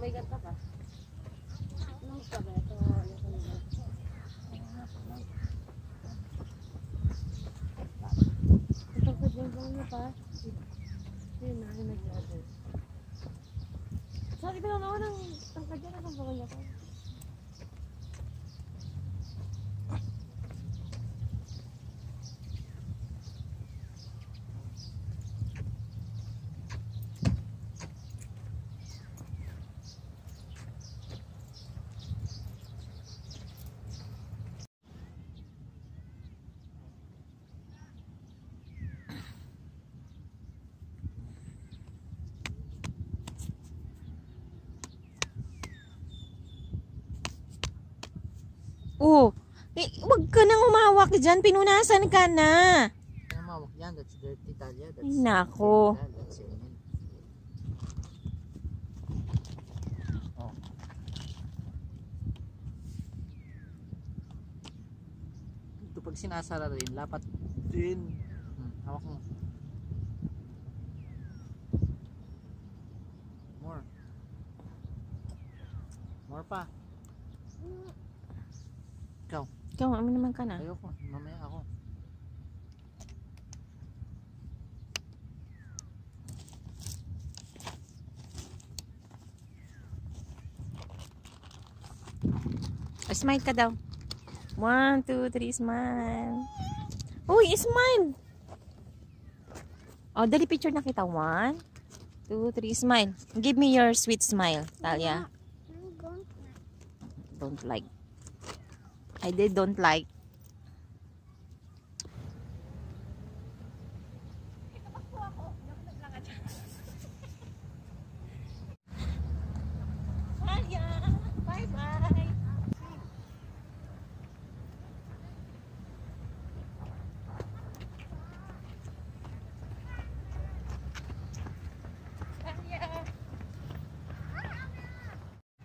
Mabigat ka pa. Anong sabi? Ito, pagkadyan na pa. Yun na, yun nag-gather. Sabi ko lang ako ng tangkadyan na kung bakal na pa. Oh, wag ka nang umawak dyan. Pinunasan ka na. Umawak yan. That's dirty, Talia. That's ay, nako. That's cement. Oh. Ito pag sinasara rin, lapat din. Hawak mo. More. More pa. Ikaw. Ikaw, ano naman ka na? Ayoko. Mamaya ako. Smile ka daw. 1, 2, 3, smile. Uy, smile. Oh, dali picture na kita. 1, 2, 3, smile. Give me your sweet smile, Talia. Don't like. I did don't like. Talia, bye-bye.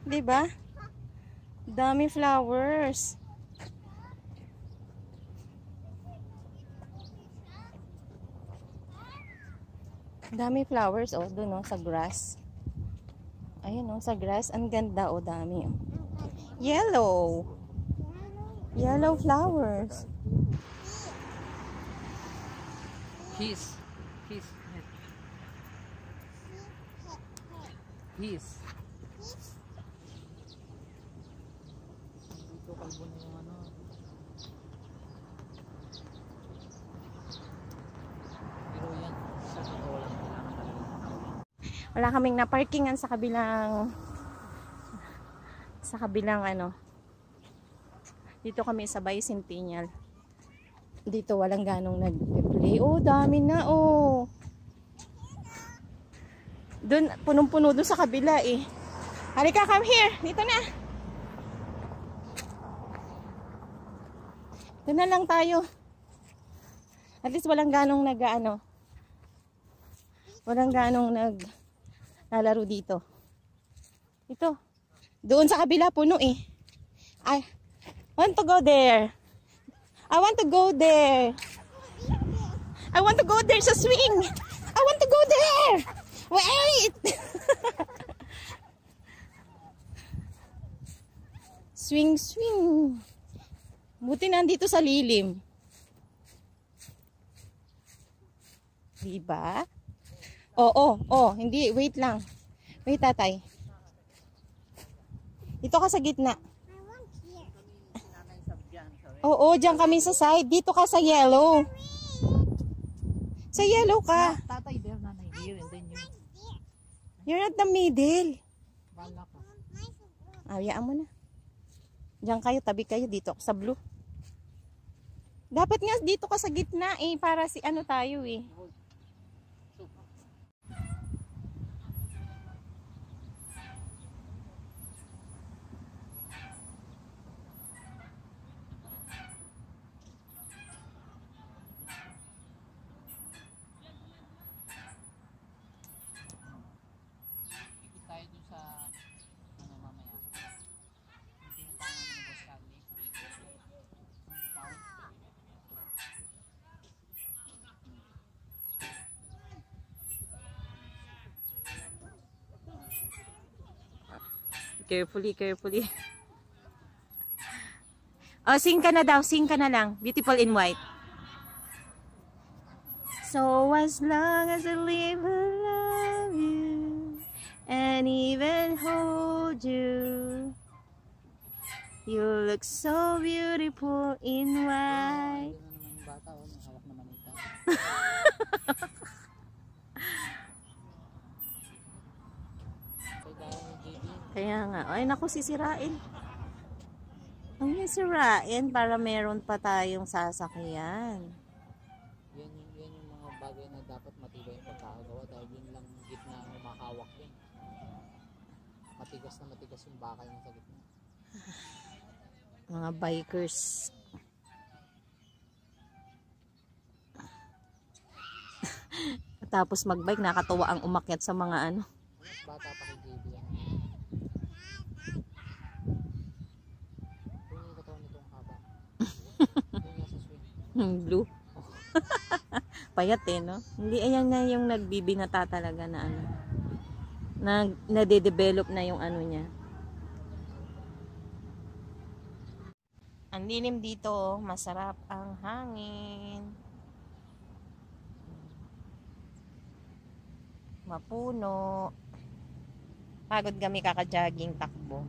Diba? Dami flowers. Dami flowers, oh, doon, oh, sa grass. Ayun, oh, sa grass. Ang ganda, oh, dami, oh. Yellow. Yellow flowers. Kiss. Kiss. Kiss. Dito kalbo na yung ano. Pero yan, sa totoo lang kailangan talaga. Wala kaming na-parkingan sa kabilang ano. Dito kami sa Bicentennial. Dito walang ganong nag-play. Oh, dami na, oh. Doon, punong-puno doon sa kabila, eh. Halika, come here. Dito na. Dito na lang tayo. At least walang ganong nag-ano. Walang ganong naglalaro dito. Ito. Doon sa kabila, puno, eh. I want to go there. I want to go there. I want to go there sa swing. I want to go there. Wait. Swing, swing. Buti nandito sa lilim. Diba? Oh, hindi, wait lang. Wait, tatay. Dito ka sa gitna. Oo, diyan kami sa side. Dito ka sa yellow. Sa yellow ka. Tatay there, nanay here, and then You're at the middle. bala ka. Hayaan mo na. Diyan kayo, tabi kayo. Dito ako sa blue. Dapat nga dito ka sa gitna, eh. Para si ano tayo, eh. Tayo dun sa ano mamaya. Hindi na tayo ng Boss Carly. Carefully, carefully. Oh, sing ka na daw. Sing ka na lang. Beautiful in white. So as long as I live, I love you. And even hold you. You look so beautiful in white. Ayun na naman yung bata, oh, may hawak na manita. Kay dahil ni JB. Kaya nga. Ay, naku, sisirain. Ang sisirain para meron pa tayong sasakyan. Yan yung mga bagay na dapat matibay yung pagkakagawa dahil yun lang yung gitna ang humahawak yun. Matigas na matigas yung bakal na sa gitna. Mga bikers. Tapos magbike, nakatuwa ang umakyat sa mga ano. Mas bata pa kay JB yan. Kung yung katawan nitong haba. Yung nasa swing. Blue. Payat eh, no? Hindi, ayan na yung nagbibinata talaga na ano. Nade-develop na yung ano niya. Ang lilim dito, masarap ang hangin. Mapuno. Pagod kami kaka-jogging takbo.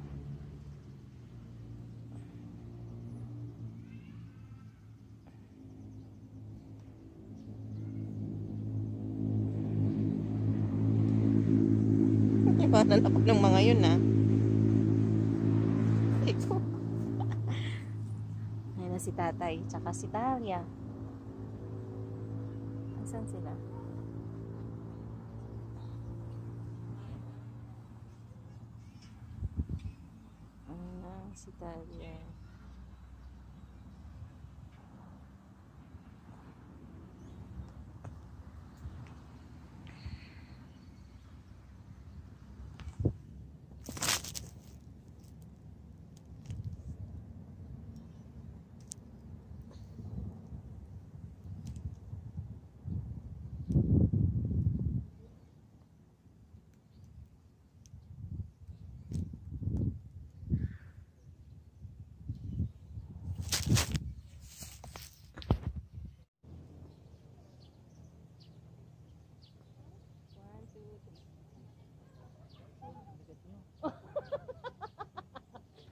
Iba na lang ng mga yun, ha? Ito. Ayan na si tatay, tsaka si Talia. Asan sila? Ayan na si Talia.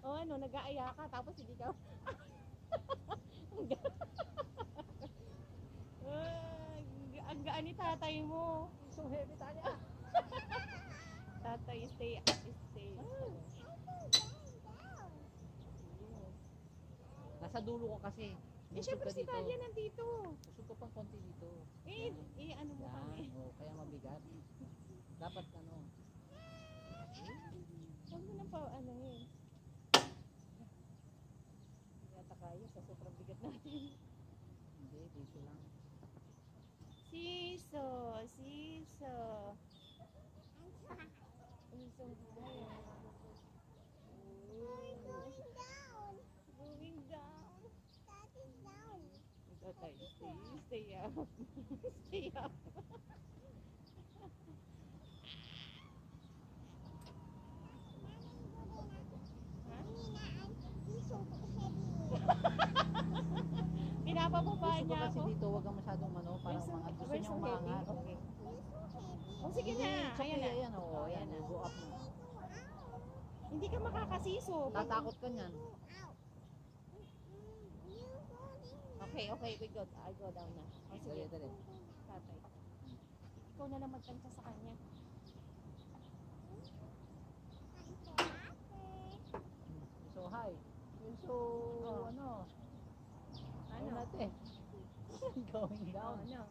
O ano, nag-aaya ka, tapos hindi ka... Ang gaan ni tatay mo. So heavy tayo. Tatay, stay. Nasa dulo ka kasi. Eh, syempre si Talia nandito. Usog ka pang konti dito. Ano mo kami? Yan, kaya mabigat. Dapat ano. Huwag mo nang pa, ano yun. Hindi yata kaya sa sobrang bigat natin. Hindi, dito lang. Siso. Going down. Tatay, stay up. Stay up. Pinapababa Gusto ko niya kasi ako. dito, wag kang masyadong parang mga gusto Where's niyang so heavy? maangat. Okay. Oh, sige na. It's okay, Ayan na. ayan, oh, Ayan na. go up na. Hindi ka makakasiso. Tatakot ka niyan. Okay, I go down na. Oh, sige. Dali. Tatay. Ikaw na lang magtansya sa kanya. So high. So, Oh. ano Ano? natin? Going down. Ano?